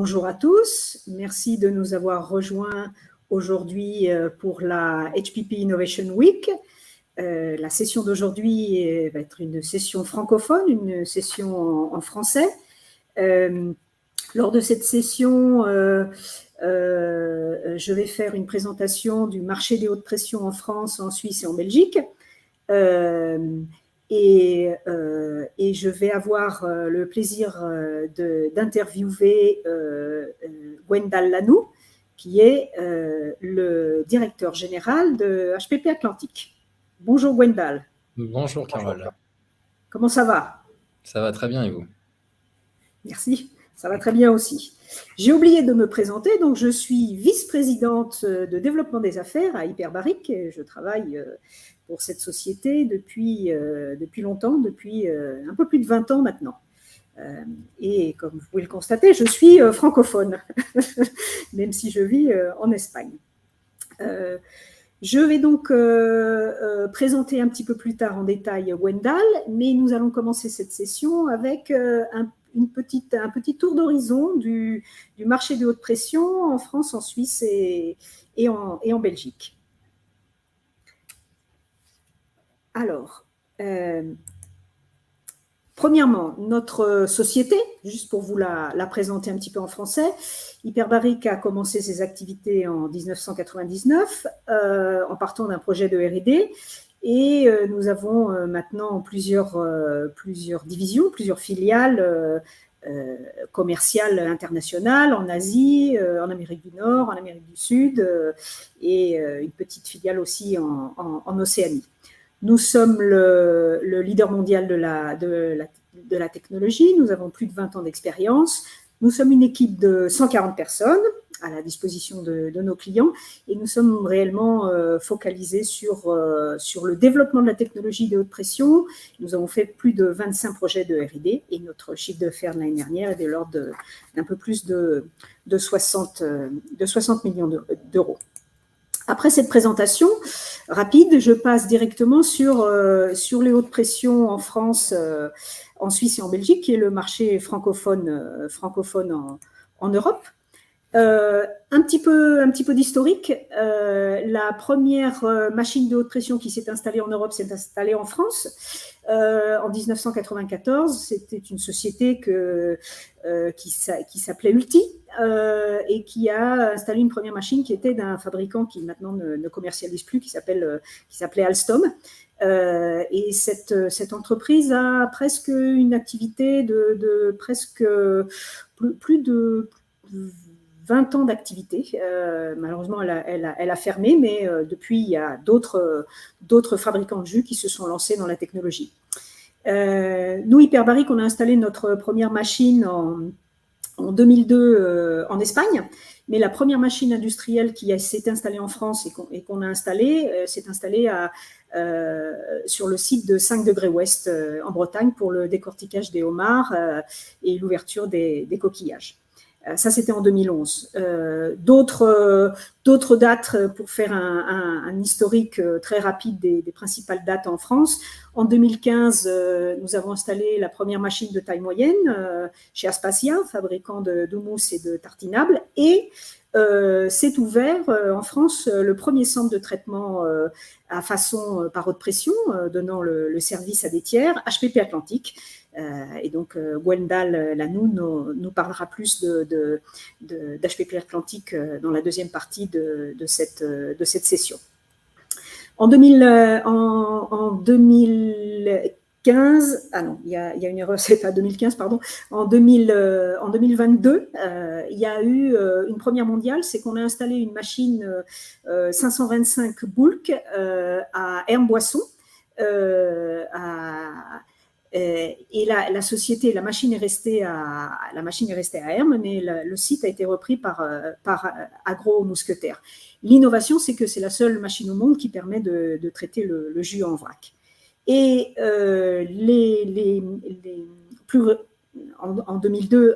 Bonjour à tous, merci de nous avoir rejoints aujourd'hui pour la HPP Innovation Week. La session d'aujourd'hui va être une session francophone, une session en français. Lors de cette session, je vais faire une présentation du marché des hautes pressions en France, en Suisse et en Belgique. Et je vais avoir le plaisir d'interviewer Gwendal Lanou, qui est le directeur général de HPP Atlantique. Bonjour Gwendal. Bonjour Carole. Comment ça va? Ça va très bien et vous? Merci, ça va très bien aussi. J'ai oublié de me présenter, donc je suis vice-présidente de développement des affaires à Hyperbaric. Je travaille pour cette société depuis longtemps, depuis un peu plus de 20 ans maintenant. Et comme vous pouvez le constater, je suis francophone, même si je vis en Espagne. Je vais donc présenter un petit peu plus tard en détail Gwendal, mais nous allons commencer cette session avec un petit tour d'horizon du marché de haute pression en France, en Suisse et en Belgique. Alors, premièrement, notre société, juste pour vous la présenter un petit peu en français, Hyperbaric a commencé ses activités en 1999 en partant d'un projet de R&D. Et nous avons maintenant plusieurs divisions, plusieurs filiales commerciales internationales en Asie, en Amérique du Nord, en Amérique du Sud et une petite filiale aussi en Océanie. Nous sommes le leader mondial de la technologie. Nous avons plus de 20 ans d'expérience. Nous sommes une équipe de 140 personnes à la disposition de nos clients et nous sommes réellement focalisés sur le développement de la technologie de haute pression. Nous avons fait plus de 25 projets de R&D et notre chiffre d'affaires de l'année dernière est de l'ordre d'un peu plus de 60 millions d'euros. Après cette présentation rapide, je passe directement sur les hautes pressions en France, en Suisse et en Belgique, qui est le marché francophone en Europe. Un petit peu d'historique. La première machine de haute pression qui s'est installée en Europe s'est installée en France en 1994. C'était une société qui s'appelait Ulti et qui a installé une première machine qui était d'un fabricant qui maintenant ne commercialise plus, qui s'appelait Alstom. Et cette entreprise a presque une activité de presque plus de 20 ans d'activité. Malheureusement, elle a fermé, mais depuis, il y a d'autres fabricants de jus qui se sont lancés dans la technologie. Nous, Hyperbaric, on a installé notre première machine en 2002 en Espagne, mais la première machine industrielle qui s'est installée en France et qu'on a installée, s'est installée sur le site de 5 degrés ouest en Bretagne pour le décortiquage des homards et l'ouverture des coquillages. Ça, c'était en 2011. D'autres dates pour faire un historique très rapide des principales dates en France. En 2015, nous avons installé la première machine de taille moyenne chez Aspasia, fabricant d'houmous et de tartinables. Et s'est ouvert en France le premier centre de traitement à façon par haute pression, donnant le service à des tiers, HPP Atlantique. Et donc, Gwendal Lanou nous parlera plus d'HPP Atlantique dans la deuxième partie de cette session. En 2015, ah non, il y a une erreur, c'est pas 2015, pardon. En 2022, il y a eu une première mondiale, c'est qu'on a installé une machine 525 Bulk à Hermes-Boisson, et la société, la machine est restée à Hermes, mais le site a été repris par Agro Mousquetaire. L'innovation, c'est que c'est la seule machine au monde qui permet de traiter le jus en vrac. Et en 2022,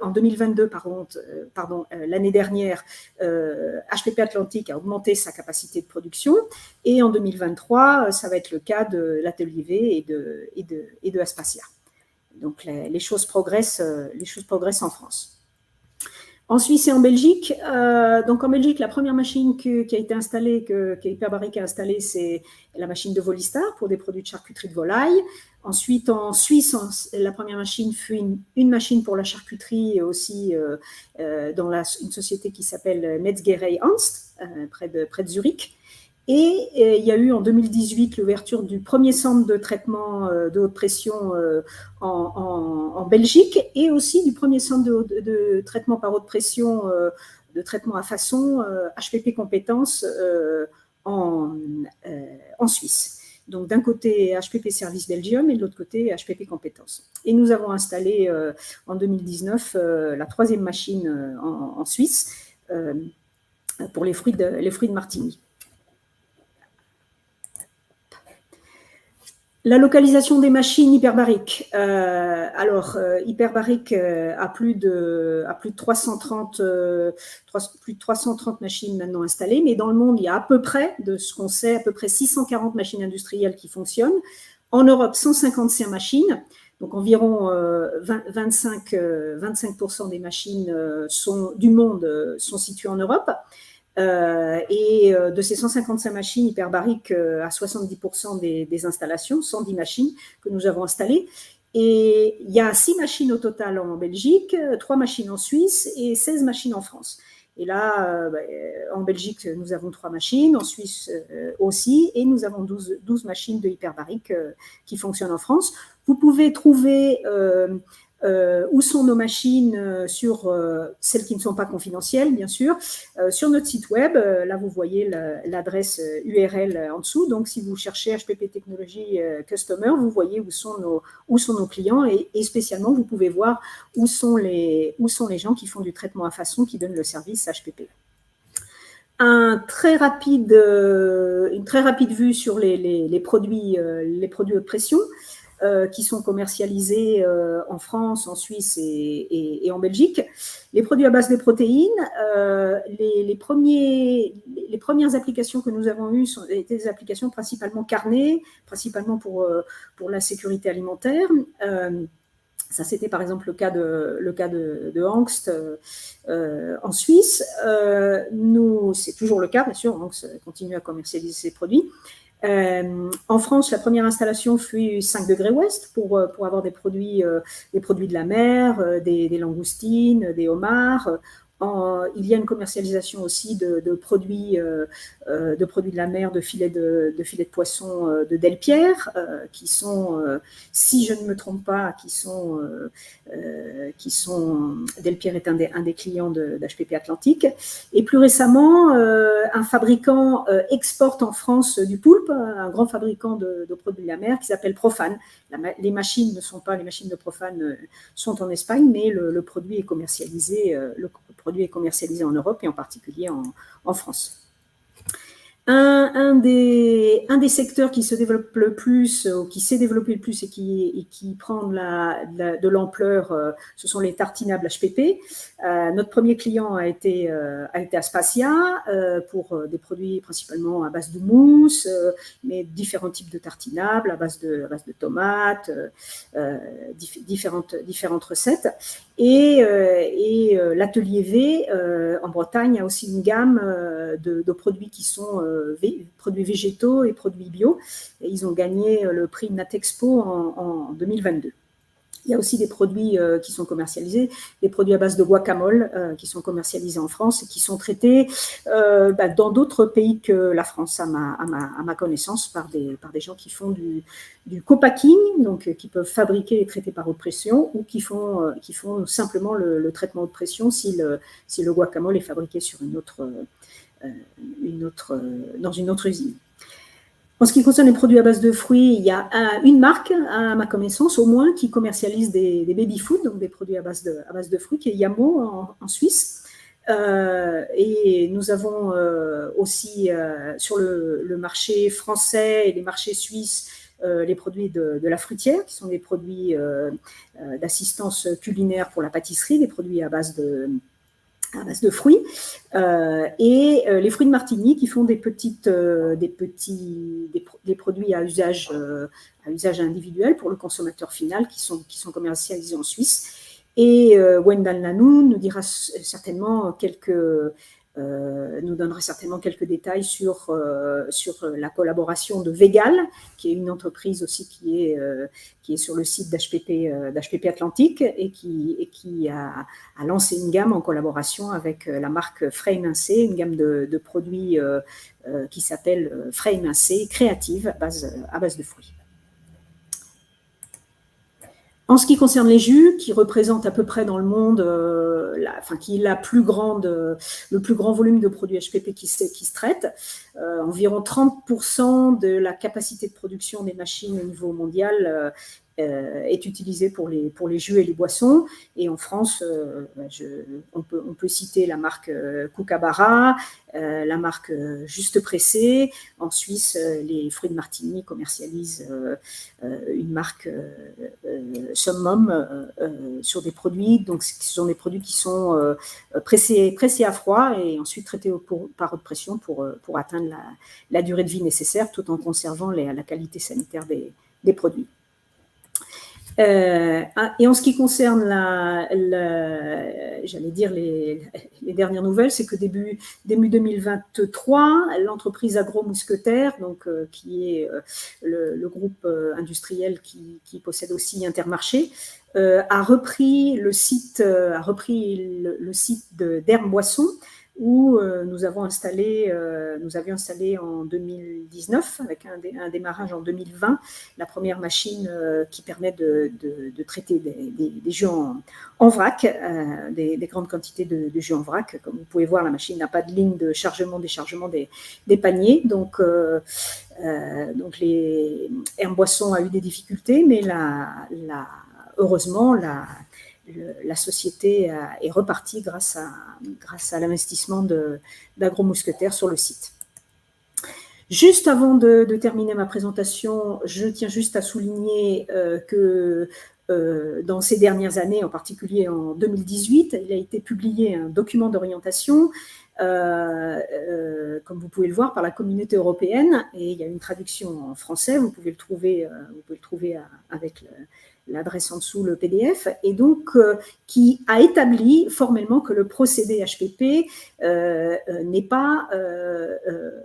l'année dernière, HPP Atlantique a augmenté sa capacité de production et en 2023, ça va être le cas de l'atelier V et de Aspasia. Donc les choses progressent en France. En Suisse et en Belgique. Donc en Belgique, la première machine qui a été installée, qu'Hyperbaric a installée, c'est la machine de Volistar pour des produits de charcuterie de volaille. Ensuite, en Suisse, la première machine fut une machine pour la charcuterie, et aussi dans une société qui s'appelle Metzgerei Ernst, près de Zurich. Et il y a eu en 2018 l'ouverture du premier centre de traitement de haute pression en Belgique, et aussi du premier centre de traitement par haute pression, de traitement à façon, HPP Compétences en Suisse. Donc d'un côté HPP Service Belgium et de l'autre côté HPP Compétences. Et nous avons installé en 2019 la troisième machine en Suisse pour les fruits de Martigny. La localisation des machines Hyperbaric. Hyperbaric a plus de 330 machines maintenant installées, mais dans le monde, il y a à peu près, de ce qu'on sait, à peu près 640 machines industrielles qui fonctionnent. En Europe, 155 machines. Donc environ 25% des machines du monde sont situées en Europe. Et de ces 155 machines, Hyperbaric a 70% des installations, 110 machines que nous avons installées. Et il y a 6 machines au total en Belgique, 3 machines en Suisse et 16 machines en France. Et là, en Belgique, nous avons 3 machines, en Suisse aussi, et nous avons 12 machines de Hyperbaric qui fonctionnent en France. Vous pouvez trouver où sont nos machines sur celles qui ne sont pas confidentielles, bien sûr, sur notre site web. Là, vous voyez l'adresse URL en dessous. Donc, si vous cherchez HPP Technologies Customer, vous voyez où sont nos clients, et spécialement, vous pouvez voir où sont les gens qui font du traitement à façon, qui donnent le service HPP. Une très rapide vue sur les produits haute pression qui sont commercialisés en France, en Suisse et en Belgique. Les produits à base de protéines, les premières applications que nous avons eues étaient des applications principalement carnées, principalement pour la sécurité alimentaire. Ça, c'était par exemple le cas de Angst en Suisse. C'est toujours le cas, bien sûr, Angst continue à commercialiser ses produits. En France, la première installation fut 5 degrés ouest pour avoir des produits de la mer, des langoustines, des homards. Il y a une commercialisation aussi de produits de la mer, de filets de poisson de Delpierre, qui sont, si je ne me trompe pas, Delpierre est un des clients d'HPP Atlantique. Et plus récemment, un fabricant exporte en France du poulpe, un grand fabricant de produits de la mer qui s'appelle Profane. Les machines de Profane sont en Espagne, mais le produit est commercialisé. Le produit est commercialisé en Europe et en particulier en France. Un des secteurs qui se développe le plus, ou qui s'est développé le plus et qui prend de l'ampleur, ce sont les tartinables HPP. Notre premier client a été Aspasia pour des produits principalement à base de mousse, mais différents types de tartinables à base de tomates, différentes recettes. Et l'atelier V en Bretagne a aussi une gamme de produits qui sont produits végétaux et produits bio. Et ils ont gagné le prix Natexpo en 2022. Il y a aussi des produits qui sont commercialisés, des produits à base de guacamole qui sont commercialisés en France et qui sont traités dans d'autres pays que la France, à ma connaissance, par des gens qui font du co-packing, donc qui peuvent fabriquer et traiter par haute pression, ou qui font simplement le traitement haute pression si le guacamole est fabriqué sur dans une autre usine. En ce qui concerne les produits à base de fruits, il y a une marque, à ma connaissance au moins, qui commercialise des baby-food, donc des produits à base de fruits, qui est Yamo en Suisse. Et nous avons aussi sur le marché français et les marchés suisses les produits de la fruitière, qui sont des produits d'assistance culinaire pour la pâtisserie, des produits à base de fruits, et les fruits de Martigny qui font des produits à usage individuel pour le consommateur final qui sont commercialisés en Suisse. Et Wendal Nanou nous dira certainement nous donnera certainement quelques détails sur la collaboration de Vegal, qui est une entreprise aussi qui est sur le site d'HPP Atlantique et qui a lancé une gamme en collaboration avec la marque Frey Mincé, une gamme de produits qui s'appelle Frey Mincé Créative à base de fruits. En ce qui concerne les jus, qui représentent à peu près dans le monde, qui est le plus grand volume de produits HPP qui se traitent, environ 30% de la capacité de production des machines au niveau mondial est utilisée pour les jus et les boissons. Et en France, on peut citer la marque Kookaburra, la marque Juste Pressé. En Suisse, les fruits de Martigny commercialisent une marque Summum sur des produits. Donc, ce sont des produits qui sont pressés à froid et ensuite traités par haute pression pour atteindre la durée de vie nécessaire tout en conservant la qualité sanitaire des produits. Et en ce qui concerne j'allais dire les dernières nouvelles, c'est que début 2023, l'entreprise Agro-Mousquetaire, donc qui est le groupe industriel qui possède aussi Intermarché, a repris le site d'Hermes-Boisson, où nous avions installé en 2019, avec un démarrage en 2020, la première machine qui permet de traiter des jus en vrac, des grandes quantités de jus en vrac. Comme vous pouvez voir, la machine n'a pas de ligne de chargement-déchargement des paniers. Donc Hermes Boisson a eu des difficultés, mais heureusement, la société est repartie grâce à l'investissement d'Agro-Mousquetaire sur le site. Juste avant de terminer ma présentation, je tiens juste à souligner que dans ces dernières années, en particulier en 2018, il a été publié un document d'orientation, comme vous pouvez le voir, par la communauté européenne, et il y a une traduction en français, vous pouvez le trouver avec l'adresse en dessous, le PDF, et donc qui a établi formellement que le procédé HPP n'est pas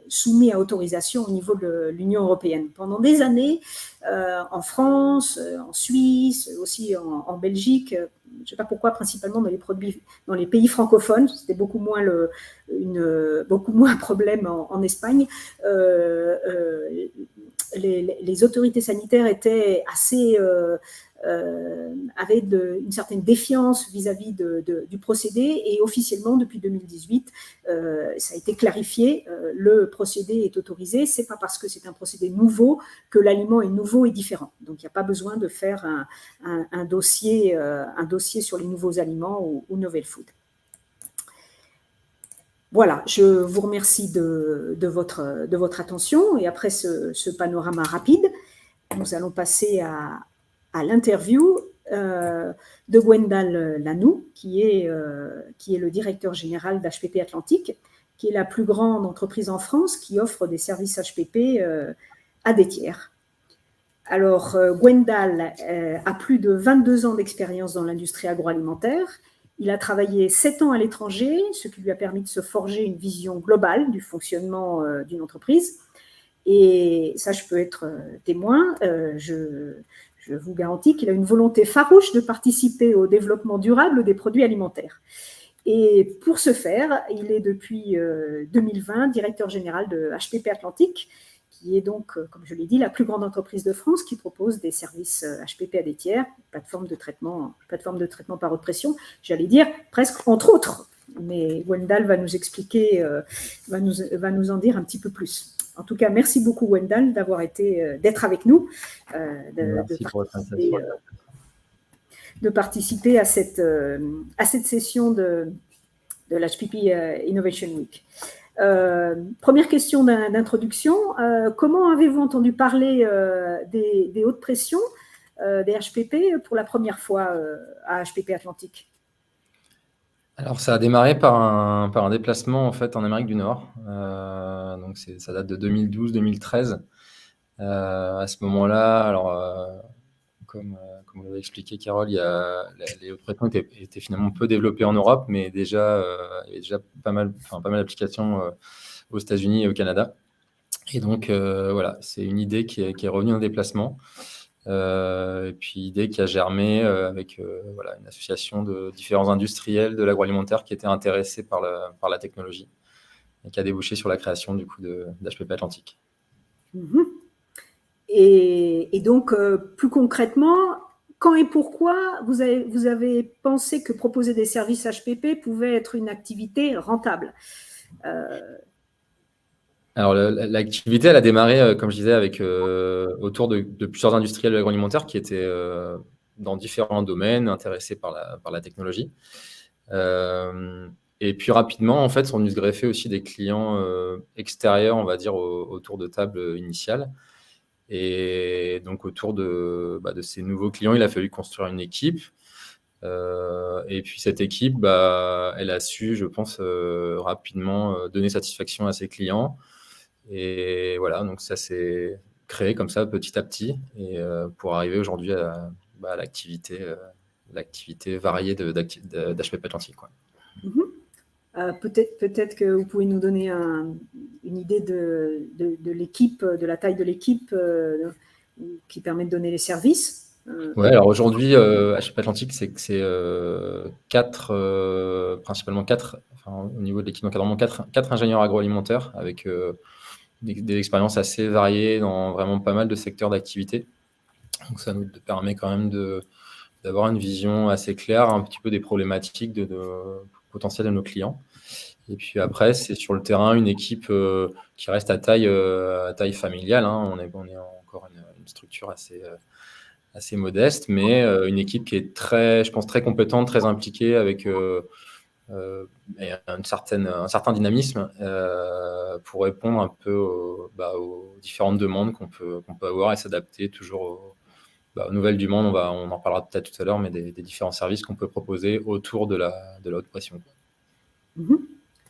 soumis à autorisation au niveau de l'Union européenne. Pendant des années, en France, en Suisse, aussi en Belgique, je ne sais pas pourquoi, principalement dans les pays francophones, c'était beaucoup moins un problème en Espagne, les autorités sanitaires étaient avaient une certaine défiance vis-à-vis du procédé, et officiellement depuis 2018 ça a été clarifié, le procédé est autorisé. C'est pas parce que c'est un procédé nouveau que l'aliment est nouveau et différent, donc il n'y a pas besoin de faire un dossier sur les nouveaux aliments ou novel food. Voilà, je vous remercie de votre attention, et après ce panorama rapide, nous allons passer à l'interview de Wendal Nanou, qui est le directeur général d'HPP Atlantique, qui est la plus grande entreprise en France qui offre des services HPP à des tiers. Alors, Wendal a plus de 22 ans d'expérience dans l'industrie agroalimentaire. Il a travaillé 7 ans à l'étranger, ce qui lui a permis de se forger une vision globale du fonctionnement d'une entreprise. Et ça, je peux être témoin. Je vous garantis qu'il a une volonté farouche de participer au développement durable des produits alimentaires. Et pour ce faire, il est depuis 2020 directeur général de HPP Atlantique, qui est donc, comme je l'ai dit, la plus grande entreprise de France qui propose des services HPP à des tiers, plateforme de traitement par haute pression, j'allais dire presque entre autres. Mais Wendal va nous expliquer, va nous en dire un petit peu plus. En tout cas, merci beaucoup Wendal d'être avec nous, de participer à cette session de l'HPP Innovation Week. Première question d'introduction, comment avez-vous entendu parler des hautes pressions, des HPP, pour la première fois à HPP Atlantique? Alors, ça a démarré par un déplacement en fait en Amérique du Nord. Donc ça date de 2012-2013. À ce moment-là, alors comme vous l'avez expliqué, Carole, les hautes-pressions étaient finalement peu développées en Europe, mais déjà, il y avait déjà pas mal d'applications aux États-Unis et au Canada. Et donc, voilà, c'est une idée qui est revenue en déplacement. Et puis, idée qui a germé avec voilà, une association de différents industriels de l'agroalimentaire qui étaient intéressés par la technologie et qui a débouché sur la création du coup d'HPP Atlantique. Mhm. Et donc, plus concrètement, quand et pourquoi vous avez pensé que proposer des services HPP pouvait être une activité rentable? Alors, l'activité, elle a démarré, comme je disais, avec autour de plusieurs industriels de l'agroalimentaire qui étaient dans différents domaines, intéressés par la technologie. Et puis rapidement, en fait, sont venus se greffer aussi des clients extérieurs, on va dire, autour de table initiale. Et donc, autour de ces nouveaux clients, il a fallu construire une équipe. Et puis cette équipe, elle a su, je pense, rapidement donner satisfaction à ses clients. Et voilà, donc ça s'est créé comme ça petit à petit, et pour arriver aujourd'hui à l'activité variée d'HPP Atlantique, quoi. Peut-être que vous pouvez nous donner une idée de l'équipe, de la taille de l'équipe qui permet de donner les services. Ouais, alors aujourd'hui, HPP Atlantique, c'est principalement quatre, enfin, au niveau de l'équipe d'encadrement, quatre ingénieurs agroalimentaires avec des expériences assez variées dans vraiment pas mal de secteurs d'activité. Donc ça nous permet quand même d'avoir une vision assez claire un petit peu des problématiques potentielles de nos clients. Et puis après, c'est sur le terrain une équipe qui reste à taille familiale, hein. On est encore une structure assez modeste, mais une équipe qui est je pense, très compétente, très impliquée, avec un certain dynamisme pour répondre un peu aux différentes demandes qu'on peut avoir et s'adapter toujours aux nouvelles du monde. On en parlera peut-être tout à l'heure, mais des différents services qu'on peut proposer autour de la haute pression.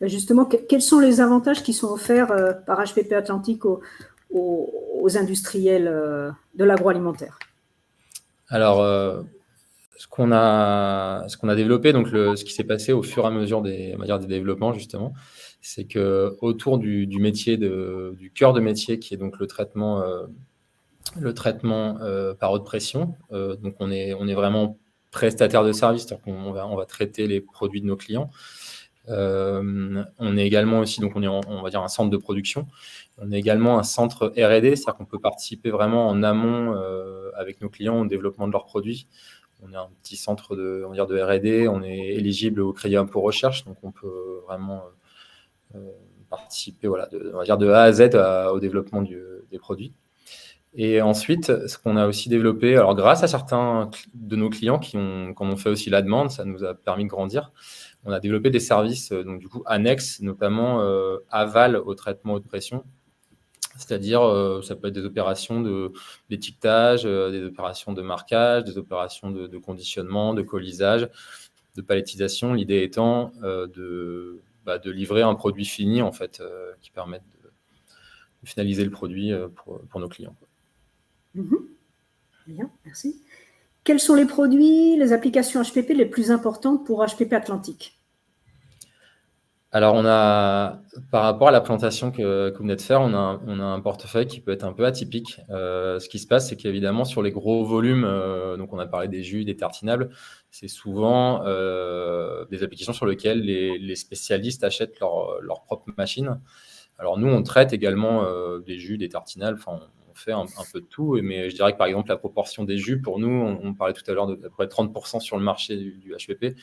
Justement, quels sont les avantages qui sont offerts par HPP Atlantique aux industriels de l'agroalimentaire? Alors, ce qu'on a développé, donc ce qui s'est passé au fur et à mesure des développements, justement, c'est que autour du métier du cœur de métier, qui est donc le traitement par haute pression, donc on est vraiment prestataire de service, c'est-à-dire qu'on va traiter les produits de nos clients. On est également aussi, donc on va dire un centre de production. On est également un centre R&D, c'est-à-dire qu'on peut participer vraiment en amont avec nos clients au développement de leurs produits. On est un petit centre de R&D, on est éligible au crédit impôt recherche, donc on peut vraiment participer, voilà, on va dire de A à Z au développement des produits. Et ensuite, ce qu'on a aussi développé, alors grâce à certains de nos clients qui en ont fait aussi la demande, ça nous a permis de grandir. On a développé des services donc du coup annexes, notamment aval au traitement haute pression. C'est-à-dire, ça peut être des opérations d'étiquetage, des opérations de marquage, des opérations de conditionnement, de colisage, de palettisation. L'idée étant de livrer un produit fini, en fait, qui permette de finaliser le produit pour nos clients. Bien, merci. Quels sont les produits, les applications HPP les plus importantes pour HPP Atlantique? Alors, par rapport à la présentation que vous venez de faire, on a un portefeuille qui peut être un peu atypique. Ce qui se passe, c'est qu'évidemment, sur les gros volumes, donc on a parlé des jus, des tartinables, c'est souvent des applications sur lesquelles les spécialistes achètent leur propre machine. Alors, nous, on traite également des jus, des tartinables, enfin, on fait un peu de tout, mais je dirais que, par exemple, la proportion des jus, pour nous, on parlait tout à l'heure de à peu près 30% sur le marché du HPP.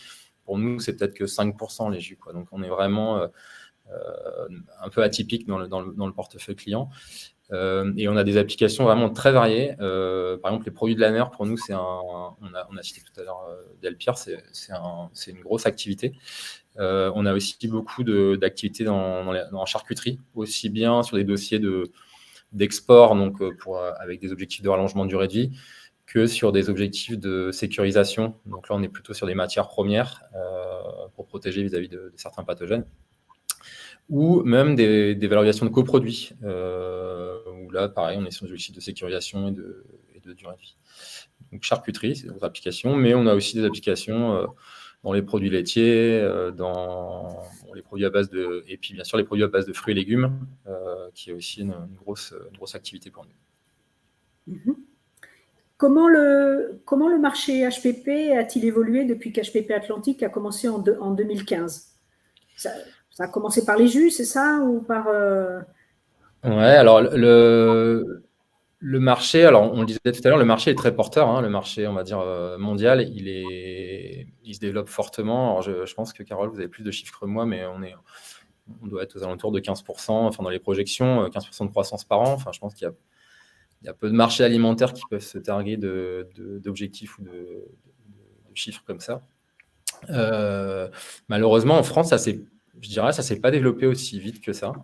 Pour nous, c'est peut-être que 5% les jus, quoi. Donc, on est vraiment un peu atypique dans le portefeuille client. Et on a des applications vraiment très variées. Par exemple, les produits de la mer, pour nous, on a cité tout à l'heure Delpire, c'est une grosse activité. On a aussi beaucoup d'activités en charcuterie, aussi bien sur des dossiers d'export, donc avec des objectifs de rallongement de durée de vie, que sur des objectifs de sécurisation. Donc là, on est plutôt sur des matières premières pour protéger vis-à-vis de certains pathogènes. Ou même des valorisations de coproduits, où là, pareil, on est sur des objectifs de sécurisation et de de durée de vie. Donc charcuterie, c'est notre application, mais on a aussi des applications dans les produits laitiers, dans les produits à base de, et puis bien sûr les produits à base de fruits et légumes, qui est aussi une grosse activité pour nous. Mhm. Comment le marché HPP a-t-il évolué depuis qu'HPP Atlantique a commencé en 2015? Ça a commencé par les jus, c'est ça, ou par Ouais, alors le marché, alors on le disait tout à l'heure, le marché est très porteur, hein, le marché, on va dire, mondial, il se développe fortement. Alors je pense que Carole, vous avez plus de chiffres que moi, mais on doit être aux alentours de 15%, enfin dans les projections, 15% de croissance par an. Enfin, je pense qu'il y a peu de marchés alimentaires qui peuvent se targuer d'objectifs ou de chiffres comme ça. Malheureusement, en France, je dirais, ça s'est pas développé aussi vite que ça,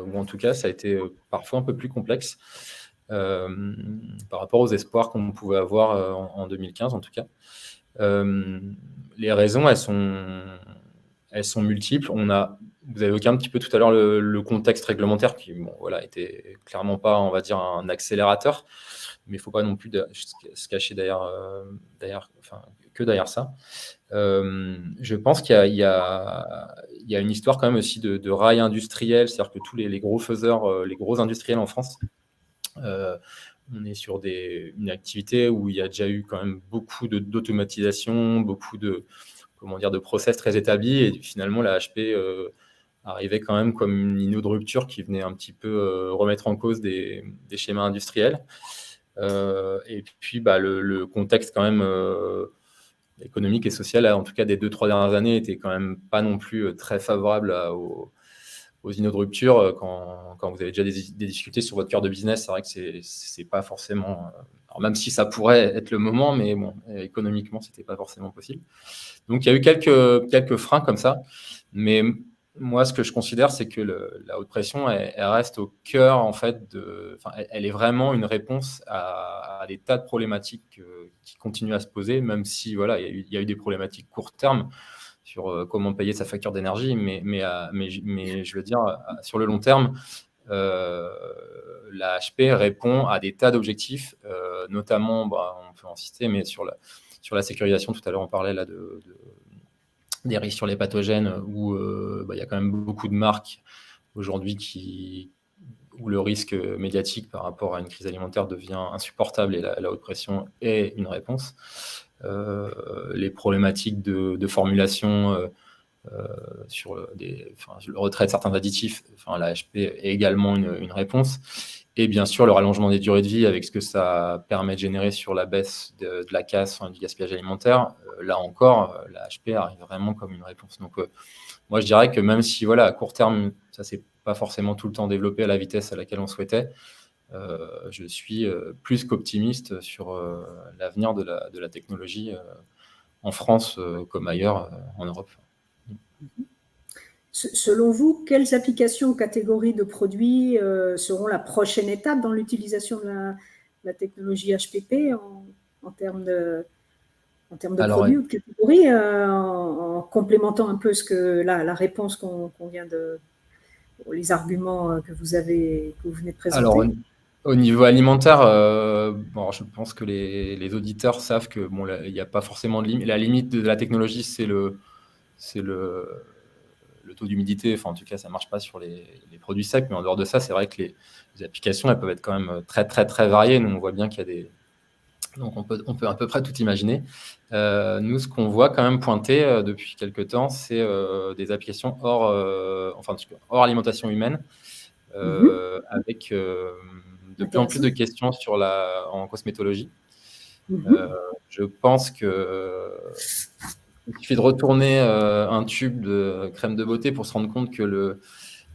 ou en tout cas, ça a été parfois un peu plus complexe par rapport aux espoirs qu'on pouvait avoir en 2015, en tout cas. Les raisons, elles sont multiples. Vous avez évoqué un petit peu tout à l'heure le contexte réglementaire qui, bon, voilà, était clairement pas, on va dire, un accélérateur, mais il ne faut pas non plus se cacher que derrière ça. Je pense qu'il y a une histoire quand même aussi de rail industriel, c'est-à-dire que tous les gros faiseurs, les gros industriels en France, on est sur une activité où il y a déjà eu quand même beaucoup d'automatisation, beaucoup de process très établis, et finalement la HP arrivait quand même comme une ligne de rupture qui venait un petit peu remettre en cause des schémas industriels. Et puis le contexte quand même économique et social, en tout cas des 2-3 dernières années, était quand même pas non plus très favorable aux inno de rupture. Quand vous avez déjà des difficultés sur votre cœur de business, c'est vrai que c'est pas forcément, alors même si ça pourrait être le moment, mais bon, économiquement, c'était pas forcément possible. Donc il y a eu quelques freins comme ça, mais moi, ce que je considère, c'est que la haute pression, elle reste au cœur, en fait, elle est vraiment une réponse à des tas de problématiques qui continuent à se poser, même si, voilà, il y a eu des problématiques court terme sur comment payer sa facture d'énergie, mais je veux dire, sur le long terme, la HP répond à des tas d'objectifs, notamment, on peut en citer, mais sur la sécurisation, tout à l'heure, on parlait là des risques sur les pathogènes, où il y a quand même beaucoup de marques aujourd'hui où le risque médiatique par rapport à une crise alimentaire devient insupportable, et la haute pression est une réponse. Les problématiques de formulation sur le retrait de certains additifs, la HP est également une réponse. Et bien sûr, le rallongement des durées de vie avec ce que ça permet de générer sur la baisse de la casse, du gaspillage alimentaire. Là encore, la HP arrive vraiment comme une réponse. Donc, moi, je dirais que même si, voilà, à court terme, ça ne s'est pas forcément tout le temps développé à la vitesse à laquelle on souhaitait, je suis plus qu'optimiste sur l'avenir de la technologie en France comme ailleurs en Europe. Selon vous, quelles applications ou catégories de produits seront la prochaine étape dans l'utilisation de la technologie HPP en termes de Alors, produits ou de catégories, en complémentant un peu la réponse qu'on vient les arguments que vous venez de présenter? Alors, au niveau alimentaire, je pense que les auditeurs savent que il n'y a pas forcément de limite. La limite de la technologie, c'est le taux d'humidité. Enfin, en tout cas, ça ne marche pas sur les produits secs. Mais en dehors de ça, c'est vrai que les applications, elles peuvent être quand même très, très, très variées. Nous, on voit bien qu'il y a donc, on peut à peu près tout imaginer. Nous, ce qu'on voit quand même pointer depuis quelques temps, c'est des applications hors alimentation humaine, avec de plus en plus de questions en cosmétologie. Je pense que il suffit de retourner un tube de crème de beauté pour se rendre compte que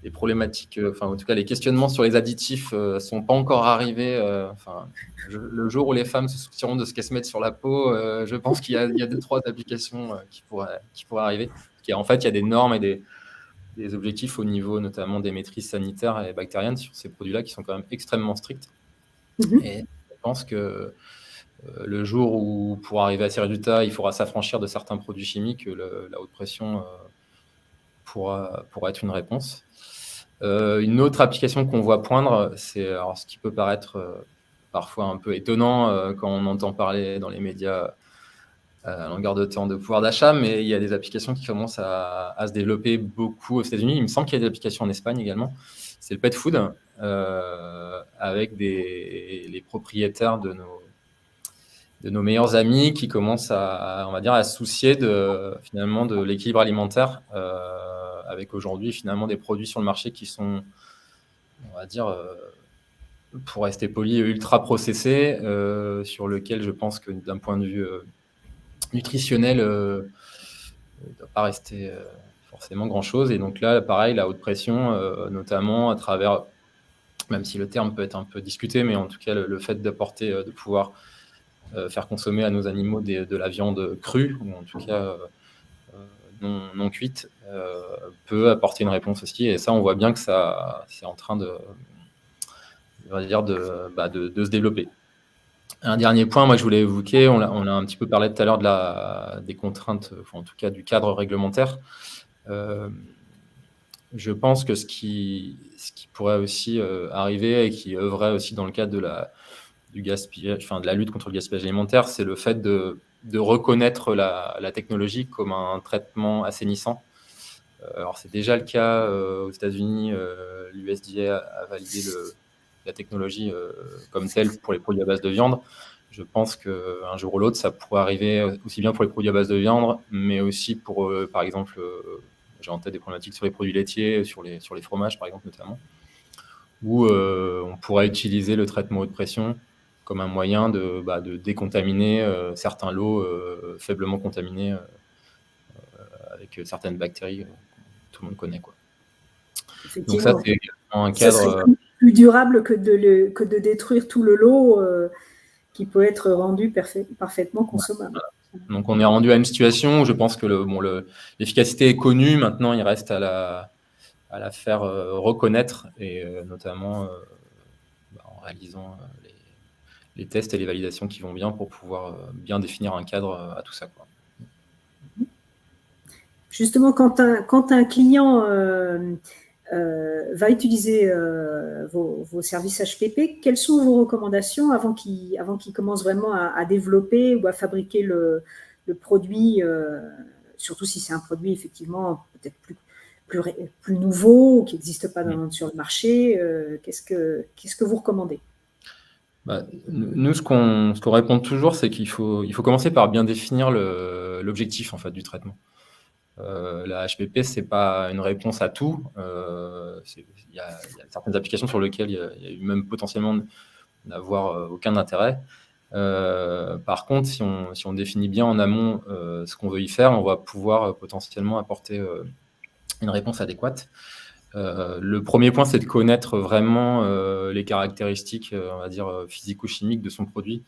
les problématiques, en tout cas les questionnements sur les additifs sont pas encore arrivés. Le jour où les femmes se soucieront de ce qu'elles se mettent sur la peau, je pense qu'il y a 2-3 applications qui pourraient arriver. En fait, il y a des normes et des objectifs au niveau notamment des maîtrises sanitaires et bactériennes sur ces produits-là qui sont quand même extrêmement stricts. Et je pense que le jour où, pour arriver à ces résultats, il faudra s'affranchir de certains produits chimiques, la haute pression pourra être une réponse. Une autre application qu'on voit poindre, c'est ce qui peut paraître parfois un peu étonnant quand on entend parler dans les médias à longueur de temps de pouvoir d'achat, mais il y a des applications qui commencent à se développer beaucoup aux États-Unis. Il me semble qu'il y a des applications en Espagne également. C'est le pet food, avec les propriétaires de nos meilleurs amis qui commencent on va dire, à se soucier finalement de l'équilibre alimentaire, avec aujourd'hui finalement des produits sur le marché qui sont, on va dire, pour rester poli, ultra processés, sur lequel je pense que d'un point de vue nutritionnel, ne doit pas rester forcément grand-chose. Et donc là, pareil, la haute pression, notamment à travers, même si le terme peut être un peu discuté, mais en tout cas le fait d'apporter, de pouvoir faire consommer à nos animaux de la viande crue, ou en tout cas non cuite, peut apporter une réponse aussi. Et ça, on voit bien que c'est en train on va dire de se développer. Un dernier point, moi je voulais évoquer, on a un petit peu parlé tout à l'heure des contraintes, enfin, en tout cas du cadre réglementaire. Je pense que ce qui pourrait aussi arriver et qui œuvrait aussi dans le cadre du gaspillage, enfin de la lutte contre le gaspillage alimentaire, c'est le fait de reconnaître la technologie comme un traitement assainissant. Alors c'est déjà le cas aux États-Unis. L'USDA a validé la technologie comme telle pour les produits à base de viande. Je pense qu'un jour ou l'autre, ça pourrait arriver aussi bien pour les produits à base de viande, mais aussi pour, par exemple, j'ai en tête des problématiques sur les produits laitiers, sur les fromages, par exemple, notamment, où on pourrait utiliser le traitement haute pression comme un moyen de décontaminer certains lots faiblement contaminés avec certaines bactéries que tout le monde connaît, quoi. Donc ça, c'est également un cadre... Ça serait plus durable que de détruire tout le lot qui peut être rendu parfaitement consommable. Donc on est rendu à une situation où je pense que l'efficacité est connue. Maintenant, il reste à la faire reconnaître, et notamment en réalisant les tests et les validations qui vont bien pour pouvoir bien définir un cadre à tout ça, quoi. Justement, quand un client va utiliser vos services HPP, quelles sont vos recommandations avant qu'il commence vraiment à développer ou à fabriquer le produit, surtout si c'est un produit effectivement peut-être plus nouveau ou qui n'existe pas sur le marché, qu'est-ce que vous recommandez? Nous, ce qu'on répond toujours, c'est qu'il faut commencer par bien définir l'objectif en fait, du traitement. La HPP, c'est pas une réponse à tout. Il y a certaines applications sur lesquelles il y a eu même potentiellement d'avoir aucun intérêt. Par contre, si on définit bien en amont ce qu'on veut y faire, on va pouvoir potentiellement apporter une réponse adéquate. Le premier point, c'est de connaître vraiment les caractéristiques, on va dire, physico-chimiques de son produit.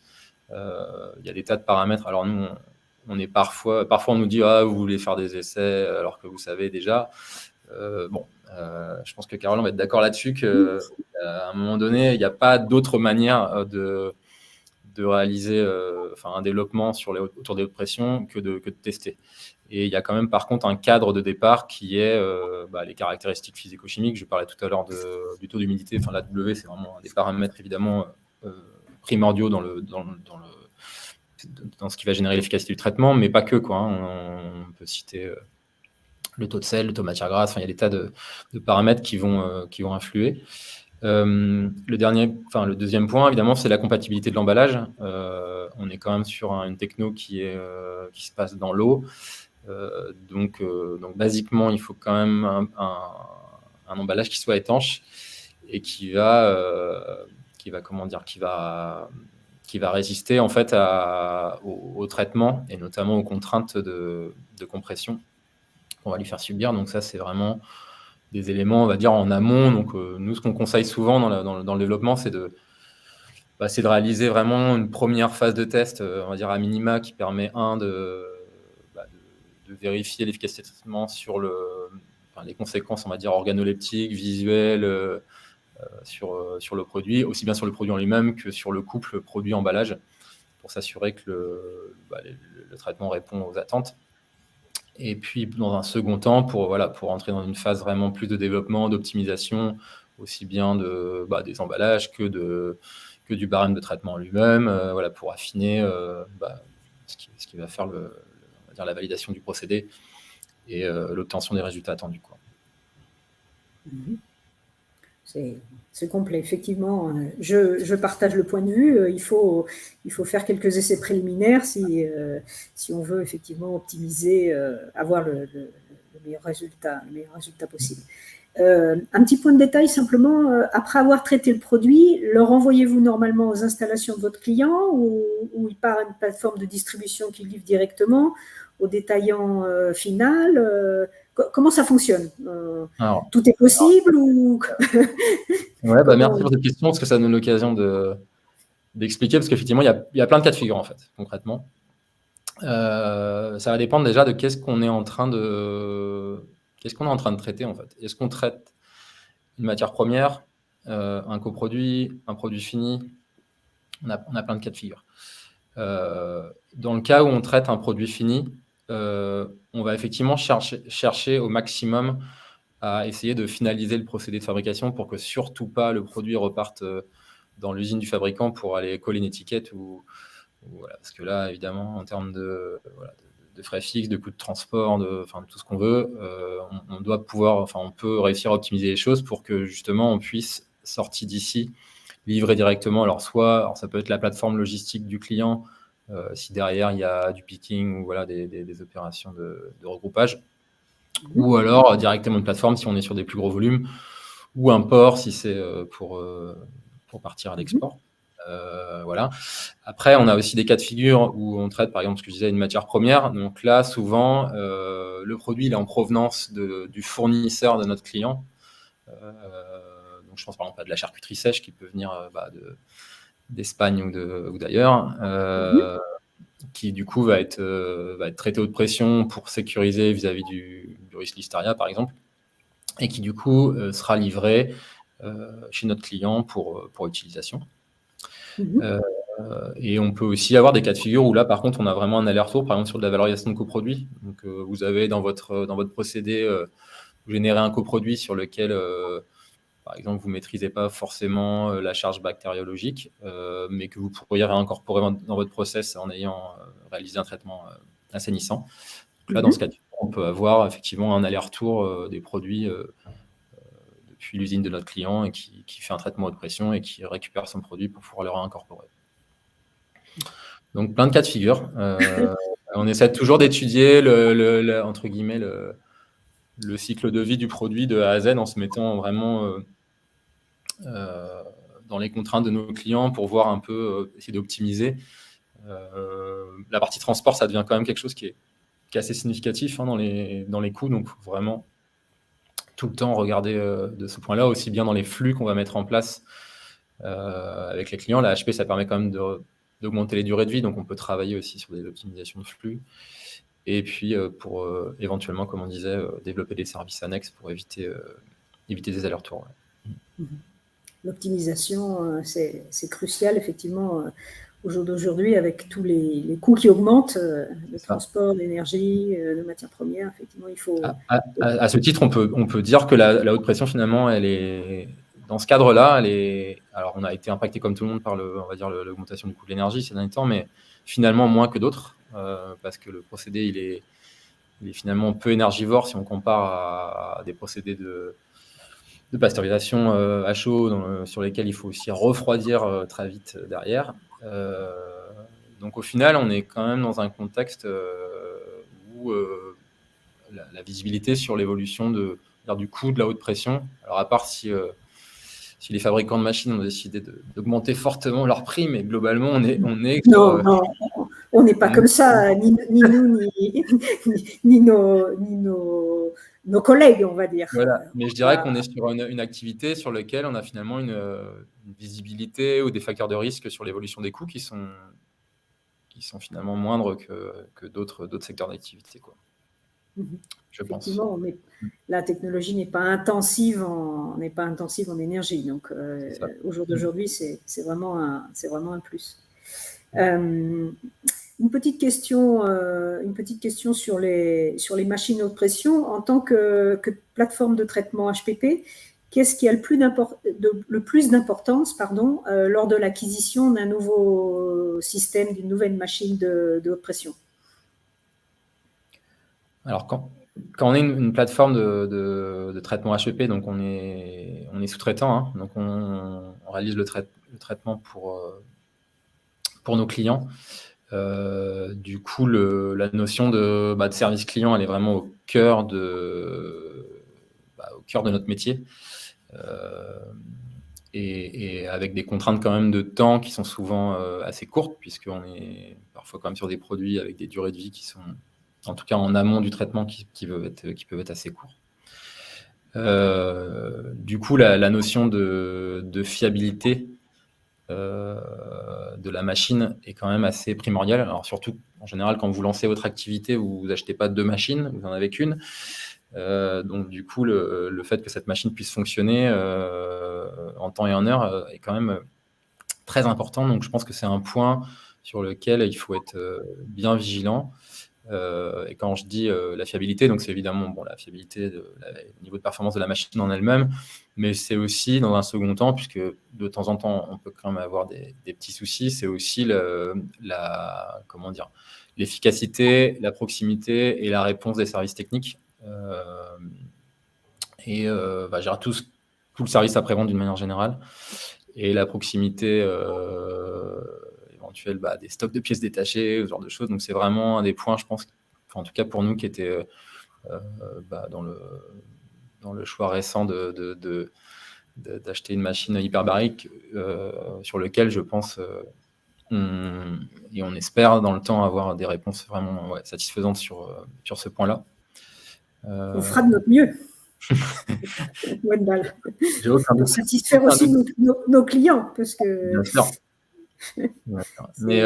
Il y a des tas de paramètres. Alors nous, on est parfois on nous dit vous voulez faire des essais alors que vous savez déjà. Je pense que Caroline va être d'accord là-dessus qu'à un moment donné, il n'y a pas d'autre manière de réaliser un développement autour des hautes pressions que de tester. Et il y a quand même par contre un cadre de départ qui est les caractéristiques physico-chimiques. Je parlais tout à l'heure du taux d'humidité. Enfin, l'AW, c'est vraiment un des paramètres évidemment primordiaux dans ce qui va générer l'efficacité du traitement, mais pas que, quoi. On peut citer le taux de sel, le taux de matière grasse. Enfin, il y a des tas de paramètres qui vont influer. Le deuxième point, évidemment, c'est la compatibilité de l'emballage. On est quand même sur une techno qui se passe dans l'eau. Donc, basiquement, il faut quand même un emballage qui soit étanche et qui va résister en fait au traitement et notamment aux contraintes de compression qu'on va lui faire subir. Donc ça, c'est vraiment des éléments, on va dire, en amont. Donc nous, ce qu'on conseille souvent dans le développement, c'est de réaliser vraiment une première phase de test, on va dire à minima, qui permet de vérifier l'efficacité de traitement sur les conséquences, on va dire, organoleptiques, visuelles, sur le produit, aussi bien sur le produit en lui-même que sur le couple produit-emballage, pour s'assurer que le traitement répond aux attentes. Et puis, dans un second temps, pour entrer dans une phase vraiment plus de développement, d'optimisation, aussi bien des emballages que que du barème de traitement lui-même, voilà, pour affiner ce qui va faire on va dire la validation du procédé et l'obtention des résultats attendus, quoi. C'est complet, effectivement. Je partage le point de vue. Il faut faire quelques essais préliminaires si on veut effectivement optimiser, avoir le meilleur résultat possible. Un petit point de détail simplement, après avoir traité le produit, le renvoyez-vous normalement aux installations de votre client ou il part à une plateforme de distribution qui livre directement au détaillant final? Comment ça fonctionne? Tout est possible ou Ouais, merci pour cette question, parce que ça donne l'occasion d'expliquer, parce qu'effectivement, il y a plein de cas de figure, en fait, concrètement. Ça va dépendre déjà de qu'est-ce qu'on est en train de traiter, en fait. Est-ce qu'on traite une matière première, un coproduit, un produit fini? On a plein de cas de figure. Dans le cas où on traite un produit fini, on va effectivement chercher au maximum à essayer de finaliser le procédé de fabrication pour que surtout pas le produit reparte dans l'usine du fabricant pour aller coller une étiquette ou voilà, parce que là, évidemment, en termes de frais fixes, de coûts de transport, de tout ce qu'on veut, on peut réussir à optimiser les choses pour que justement on puisse sortir d'ici, livrer directement. Alors ça peut être la plateforme logistique du client, si derrière il y a du picking ou voilà des opérations de regroupage, ou alors directement une plateforme si on est sur des plus gros volumes, ou un port si c'est pour partir à l'export. Voilà. Après, on a aussi des cas de figure où on traite, par exemple, ce que je disais, une matière première. Donc là, souvent, le produit il est en provenance du fournisseur de notre client. Donc je pense par exemple à de la charcuterie sèche qui peut venir d'Espagne ou d'ailleurs, qui du coup va être traité haute pression pour sécuriser vis-à-vis du risque Listeria, par exemple, et qui du coup sera livré chez notre client pour utilisation. Et on peut aussi avoir des cas de figure où là, par contre, on a vraiment un aller-retour, par exemple sur de la valorisation de coproduits. Donc, vous avez dans votre procédé, vous générez un coproduit sur lequel, par exemple, vous ne maîtrisez pas forcément la charge bactériologique, mais que vous pourriez réincorporer dans votre process en ayant réalisé un traitement assainissant. Donc là, dans ce cas de figure, on peut avoir effectivement un aller-retour des produits depuis l'usine de notre client et qui fait un traitement haute pression et qui récupère son produit pour pouvoir le réincorporer. Donc, plein de cas de figure. On essaie toujours d'étudier entre guillemets, le cycle de vie du produit de A à Z en se mettant vraiment dans les contraintes de nos clients pour voir un peu, essayer d'optimiser. La partie transport, ça devient quand même quelque chose qui est assez significatif dans les coûts. Donc, faut vraiment tout le temps regarder de ce point-là, aussi bien dans les flux qu'on va mettre en place avec les clients. La HP, ça permet quand même d'augmenter les durées de vie, donc on peut travailler aussi sur des optimisations de flux. Et puis, pour éventuellement, comme on disait, développer des services annexes pour éviter des allers-retours. Ouais. L'optimisation, c'est crucial, effectivement, au jour d'aujourd'hui, avec tous les coûts qui augmentent, le transport, l'énergie, de matières premières, effectivement, il faut... À ce titre, on peut dire que la haute pression, finalement, elle est... Dans ce cadre-là, alors on a été impacté comme tout le monde par l'augmentation du coût de l'énergie ces derniers temps, mais finalement moins que d'autres, parce que le procédé, il est finalement peu énergivore si on compare à des procédés de pasteurisation à chaud, sur lesquels il faut aussi refroidir très vite derrière. Donc au final, on est quand même dans un contexte où la visibilité sur l'évolution du coût de la haute pression, alors à part si les fabricants de machines ont décidé d'augmenter fortement leur prix, mais globalement, on est non, on n'est pas comme ça, ni nous, ni nos collègues, on va dire. Voilà, mais je dirais qu'on est sur une activité sur laquelle on a finalement une visibilité ou des facteurs de risque sur l'évolution des coûts qui sont finalement moindres que d'autres secteurs d'activité, quoi. Je pense. Effectivement, la technologie n'est pas intensive en énergie. Donc, au jour d'aujourd'hui, c'est vraiment un plus. Une petite question sur les machines haute pression. En tant que plateforme de traitement HPP, qu'est-ce qui a le plus d'importance lors de l'acquisition d'un nouveau système, d'une nouvelle machine de haute pression? Alors, quand on est une plateforme de traitement HEP, donc on est sous-traitant, hein, donc on réalise le traitement pour nos clients. Du coup, la notion de service client, elle est vraiment au cœur de notre métier. Et avec des contraintes quand même de temps qui sont souvent assez courtes, puisqu'on est parfois quand même sur des produits avec des durées de vie qui sont, en tout cas en amont du traitement, qui peuvent être assez courts. Du coup, la notion de fiabilité de la machine est quand même assez primordiale. Alors surtout, en général, quand vous lancez votre activité, vous n'achetez pas 2 machines, vous en avez qu'une. Donc du coup, le fait que cette machine puisse fonctionner en temps et en heure est quand même très important. Donc je pense que c'est un point sur lequel il faut être bien vigilant. Et quand je dis la fiabilité, donc c'est évidemment la fiabilité, le niveau de performance de la machine en elle-même, mais c'est aussi, dans un second temps, puisque de temps en temps on peut quand même avoir des petits soucis, c'est aussi l'efficacité, la proximité et la réponse des services techniques. Gérer tout le service après-vente d'une manière générale, et la proximité éventuelle des stocks de pièces détachées, ce genre de choses. Donc c'est vraiment un des points, je pense, en tout cas pour nous, qui était dans le choix récent d'acheter une machine hyperbarique, sur lequel je pense et on espère dans le temps avoir des réponses vraiment satisfaisantes sur ce point-là. On fera de notre mieux. Wendal. Pour satisfaire aussi nos clients, parce que... Bien sûr. Mais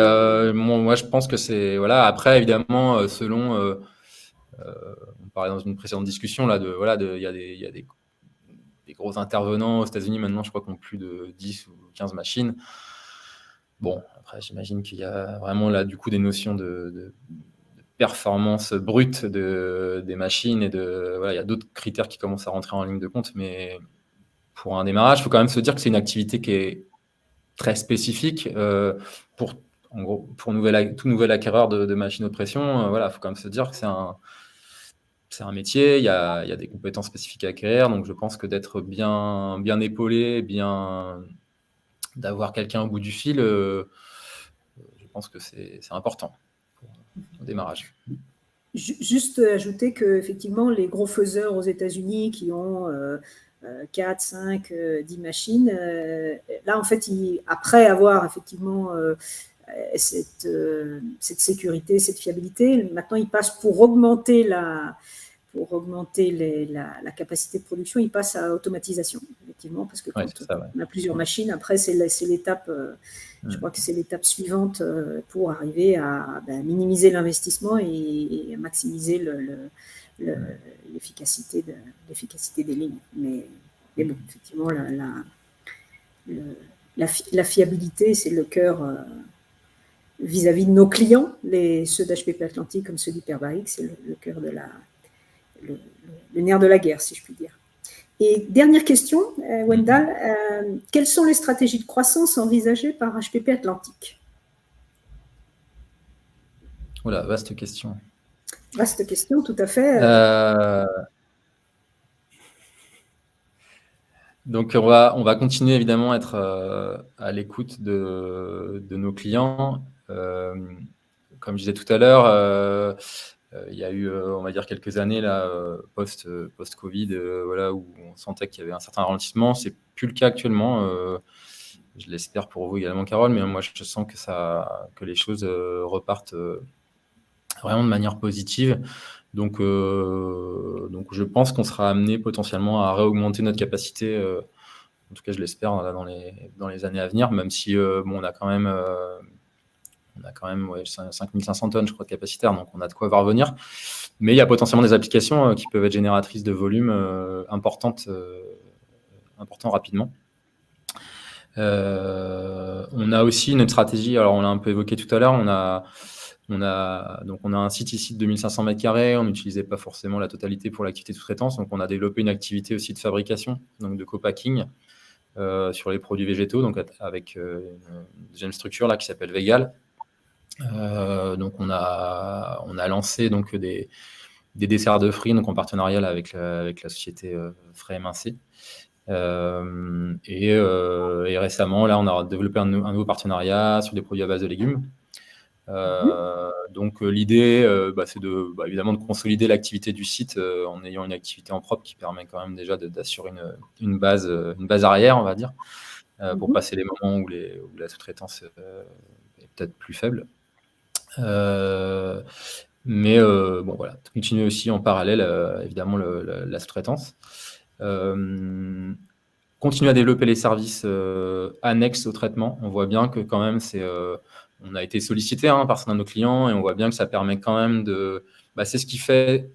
moi, je pense que c'est... Voilà, après, évidemment, selon... on parlait dans une précédente discussion, là, il y a des gros intervenants aux États-Unis maintenant, je crois qu'on ont plus de 10 ou 15 machines. Bon, après, j'imagine qu'il y a vraiment là, du coup, des notions de performance brute des machines, et il y a d'autres critères qui commencent à rentrer en ligne de compte. Mais pour un démarrage, il faut quand même se dire que c'est une activité qui est très spécifique. En gros, pour tout nouvel acquéreur de machines haute pression, il faut quand même se dire que c'est un métier, il y a des compétences spécifiques à acquérir. Donc je pense que d'être bien épaulé, d'avoir quelqu'un au bout du fil, je pense que c'est important au démarrage. Juste ajouter qu'effectivement, les gros faiseurs aux États-Unis qui ont 4, 5, 10 machines, là, en fait, après avoir effectivement cette sécurité, cette fiabilité, maintenant, ils passent pour augmenter la capacité de production, ils passent à automatisation, effectivement, parce que quand on a plusieurs machines, après, c'est l'étape, je crois que c'est l'étape suivante pour arriver à minimiser l'investissement et à maximiser l'efficacité des lignes. Mais bon, effectivement, la fiabilité, c'est le cœur vis-à-vis de nos clients, ceux d'HPP Atlantique comme ceux d'Hyperbaric, c'est le cœur de le nerf de la guerre, si je puis dire. Et dernière question, Wendal, quelles sont les stratégies de croissance envisagées par HPP Atlantique? Oula, vaste question. Vaste question, tout à fait. Donc on va continuer évidemment à être à l'écoute de nos clients. Comme je disais tout à l'heure, il y a eu, on va dire, quelques années là, post-Covid, où on sentait qu'il y avait un certain ralentissement. C'est plus le cas actuellement. Je l'espère pour vous également, Carole, mais moi je sens que les choses repartent vraiment de manière positive. Donc je pense qu'on sera amené potentiellement à réaugmenter notre capacité. En tout cas, je l'espère dans les années à venir, même si on a quand même 5500 tonnes, je crois, de capacitaire, donc on a de quoi voir venir. Mais il y a potentiellement des applications qui peuvent être génératrices de volume importants rapidement. On a aussi une stratégie, alors on l'a un peu évoqué tout à l'heure, on a On a un site ici de 2500 mètres carrés. On n'utilisait pas forcément la totalité pour l'activité de sous-traitance. Donc, on a développé une activité aussi de fabrication, donc de co-packing sur les produits végétaux, donc avec une deuxième structure là qui s'appelle Vegal. Donc, on a lancé donc des desserts de fruits, donc en partenariat là, avec la société Frais Émincé. Et récemment, là, on a développé un nouveau partenariat sur des produits à base de légumes. Donc l'idée, c'est évidemment de consolider l'activité du site en ayant une activité en propre qui permet quand même déjà d'assurer une base arrière, on va dire, pour passer les moments où la sous-traitance est peut-être plus faible. Mais voilà, continuer aussi en parallèle, évidemment, la sous-traitance. Continuer à développer les services annexes au traitement. On voit bien que quand même, on a été sollicité par certains de nos clients et on voit bien que ça permet quand même c'est ce qui fait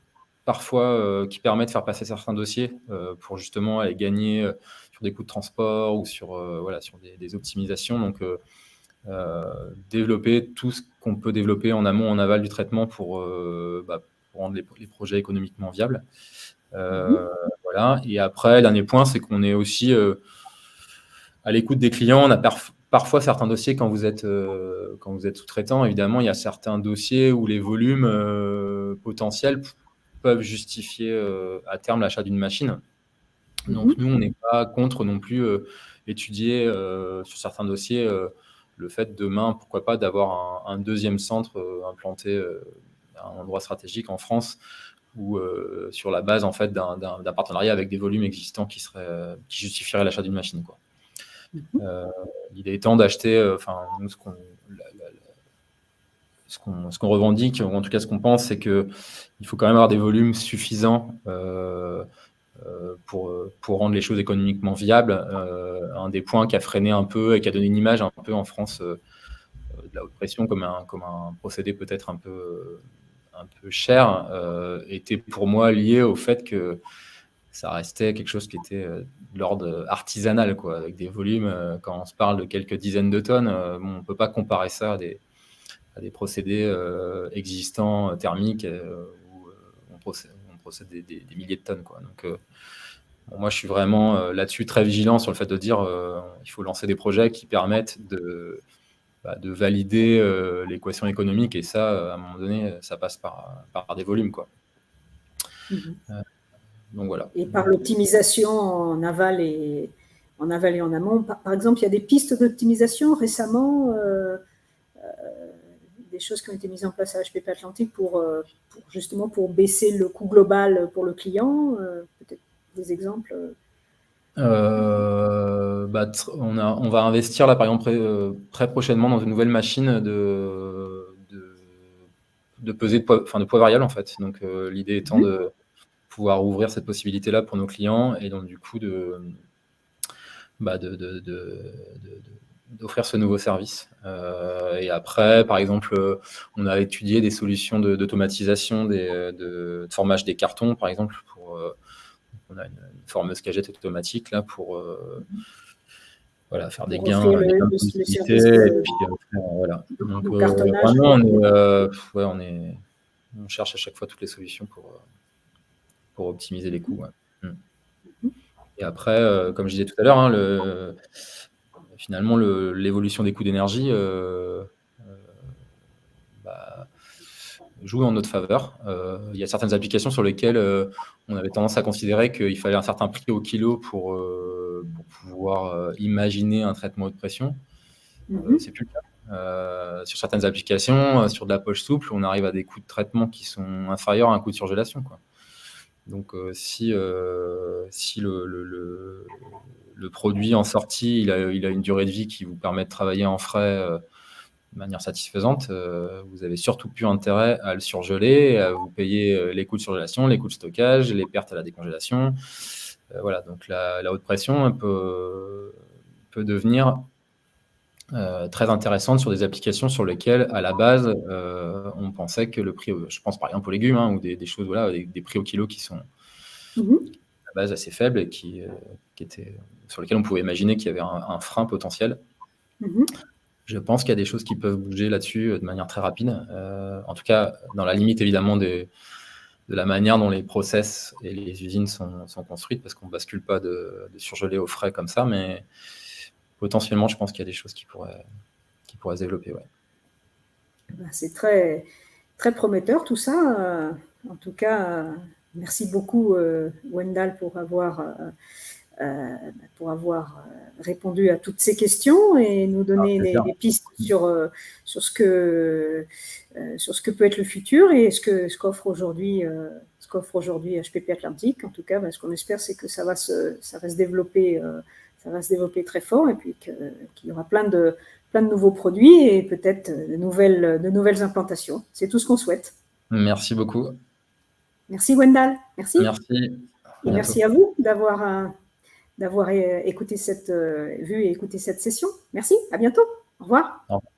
parfois, qui permet de faire passer certains dossiers pour justement aller gagner sur des coûts de transport ou sur des optimisations. Donc, développer tout ce qu'on peut développer en amont, en aval du traitement pour rendre les projets économiquement viables. Voilà. Et après, le dernier point, c'est qu'on est aussi à l'écoute des clients. On a parfois certains dossiers, quand vous êtes sous-traitant, évidemment, il y a certains dossiers où les volumes potentiels peuvent justifier à terme l'achat d'une machine. Donc, nous, on n'est pas contre non plus étudier sur certains dossiers le fait demain, pourquoi pas, d'avoir un deuxième centre implanté à un endroit stratégique en France ou sur la base en fait d'un partenariat avec des volumes existants qui justifieraient l'achat d'une machine, quoi. L'idée étant d'acheter, nous, ce qu'on revendique, ou en tout cas ce qu'on pense, c'est qu'il faut quand même avoir des volumes suffisants pour rendre les choses économiquement viables. Un des points qui a freiné un peu et qui a donné une image un peu en France de la haute pression comme un procédé peut-être un peu cher, était pour moi lié au fait que ça restait quelque chose qui était de l'ordre artisanal, quoi, avec des volumes, quand on se parle de quelques dizaines de tonnes, on ne peut pas comparer ça à des procédés existants thermiques où on procède des milliers de tonnes, quoi. Donc, moi, je suis vraiment là-dessus très vigilant sur le fait de dire il faut lancer des projets qui permettent de valider l'équation économique, et ça, à un moment donné, ça passe par des volumes, quoi. Donc voilà. Et par l'optimisation en aval et en amont. Par exemple, il y a des pistes d'optimisation récemment, des choses qui ont été mises en place à HPP Atlantique justement pour baisser le coût global pour le client. Peut-être des exemples. On va investir là, par exemple, très prochainement dans une nouvelle machine de pesée de poids variable, en fait. Donc, l'idée étant de pouvoir ouvrir cette possibilité-là pour nos clients et donc du coup d'offrir ce nouveau service. Et après, par exemple, on a étudié des solutions d'automatisation de formage des cartons, par exemple, on a une formeuse cagette automatique là pour faire des gains de productivité. Et puis, voilà. Donc, vraiment, on cherche à chaque fois toutes les solutions pour optimiser les coûts. Ouais. Et après, comme je disais tout à l'heure, finalement, l'évolution des coûts d'énergie joue en notre faveur. Il y a certaines applications sur lesquelles on avait tendance à considérer qu'il fallait un certain prix au kilo pour pouvoir imaginer un traitement haute pression. C'est plus le cas. Sur certaines applications, sur de la poche souple, on arrive à des coûts de traitement qui sont inférieurs à un coût de surgélation, quoi. Donc, si le produit en sortie, il a une durée de vie qui vous permet de travailler en frais de manière satisfaisante, vous avez surtout plus intérêt à le surgeler, à vous payer les coûts de surgélation, les coûts de stockage, les pertes à la décongélation. Voilà, donc la haute pression peut devenir très intéressante sur des applications sur lesquelles, à la base, on pensait que le prix, je pense par exemple aux légumes, ou des choses, des prix au kilo qui sont à la base assez faibles et qui étaient, sur lesquels on pouvait imaginer qu'il y avait un frein potentiel. je pense qu'il y a des choses qui peuvent bouger là-dessus de manière très rapide. En tout cas, dans la limite évidemment de la manière dont les process et les usines sont construites, parce qu'on ne bascule pas de surgelé au frais comme ça, mais potentiellement, je pense qu'il y a des choses qui pourraient se développer. Ouais. C'est très, très prometteur tout ça. En tout cas, merci beaucoup Wendal pour avoir répondu à toutes ces questions et nous donner des pistes sur ce que peut être le futur et ce qu'offre aujourd'hui HPP Atlantique. En tout cas, ce qu'on espère, c'est que ça va se développer très fort et puis qu'il y aura plein de nouveaux produits et peut-être de nouvelles implantations. C'est tout ce qu'on souhaite. Merci beaucoup. Merci Wendal. Merci. Merci. Et merci à vous d'avoir écouté vu et écouté cette session. Merci, à bientôt. Au revoir. Au revoir.